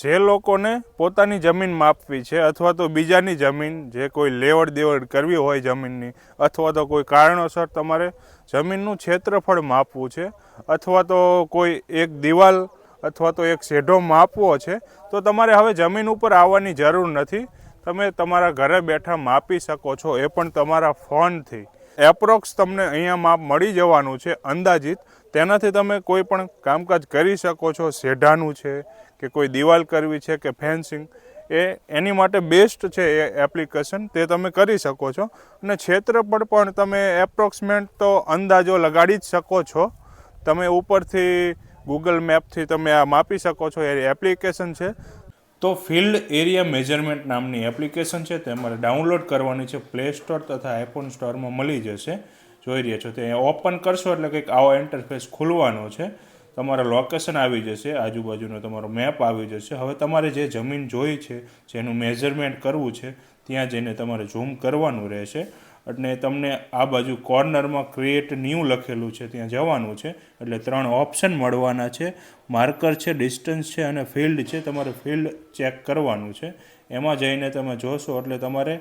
જે લોકોને પોતાની જમીન માપવી છે અથવા તો બીજાની જમીન જે કોઈ લેવડ દેવડ કરવી હોય જમીનની, અથવા તો કોઈ કારણોસર તમારે જમીનનું ક્ષેત્રફળ માપવું છે, અથવા તો કોઈ એક દિવાલ અથવા તો એક શેઢો માપવો છે, તો તમારે હવે જમીન ઉપર આવવાની જરૂર નથી. તમે તમારા ઘરે બેઠા માપી શકો છો, એ પણ તમારા ફોનથી. એપ્રોક્સ તમને અહીંયા માપ મળી જવાનું છે અંદાજિત. તેનાથી તમે કોઈ પણ કામકાજ કરી શકો છો. શેઢાનું છે કે કોઈ દિવાલ કરવી છે કે ફેન્સિંગ, એની માટે બેસ્ટ છે એ એપ્લિકેશન, તે તમે કરી શકો છો. અને ક્ષેત્રફળ પણ તમે એપ્રોક્સિમેટ તો અંદાજો લગાડી જ શકો છો. તમે ઉપરથી ગૂગલ મેપથી તમે આ માપી શકો છો. એ એપ્લિકેશન છે તો ફિલ્ડ એરિયા મેજરમેન્ટ નામની એપ્લિકેશન છે, તમારે ડાઉનલોડ કરવાની છે. પ્લે સ્ટોર તથા આઈફોન સ્ટોરમાં મળી જશે. જોઈ રહ્યા છો તે ઓપન કરશો એટલે કંઈક આવો ઇન્ટરફેસ ખુલવાનો છે. તમારા લોકેશન આવી જશે, આજુબાજુનો તમારો મેપ આવી જશે. હવે તમારે જે જમીન જોઈ છે, જેનું મેજરમેન્ટ કરવું છે, ત્યાં જઈને તમારે ઝૂમ કરવાનું રહેશે. એટલે તમને આ બાજુ કોર્નરમાં ક્રિએટ ન્યૂ લખેલું છે, ત્યાં જવાનું છે. એટલે 3 ઓપ્શન મળવાના છે. માર્કર છે, ડિસ્ટન્સ છે અને ફિલ્ડ છે. તમારે ફિલ્ડ ચેક કરવાનું છે. એમાં જઈને તમે જોશો એટલે તમારે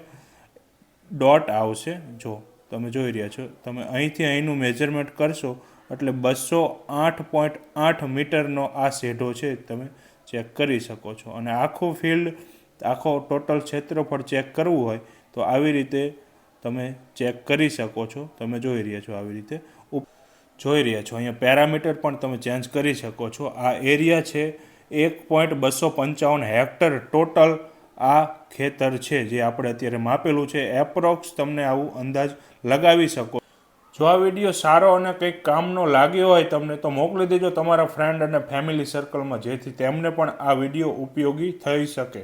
ડોટ આવશે. જો તમે જોઈ રહ્યા છો, તમે અહીંથી અહીંનું મેજરમેન્ટ કરશો એટલે 208.8 મીટરનો આ શેઢો છે, તમે ચેક કરી શકો છો. અને આખું ફિલ્ડ, આખો ટોટલ ક્ષેત્રફળ ચેક કરવું હોય તો આવી રીતે તમે ચેક કરી શકો છો. તમે જોઈ રહ્યા છો આવી રીતે જોઈ રહ્યા છો. અહીંયા પેરામીટર પણ તમે ચેન્જ કરી શકો છો. આ એરિયા છે 1.255 હેક્ટર ટોટલ આ ખેતર છે, જે આપણે અત્યારે માપેલું છે. એપ્રોક્સ તમને આવું અંદાજ લગાવી શકો. જો આ વિડીયો સારો અને કંઈક કામનો લાગ્યો હોય તમને, તો મોકલી દેજો તમારા ફ્રેન્ડ અને ફેમિલી સર્કલમાં, જેથી તેમને પણ આ વિડીયો ઉપયોગી થઈ શકે.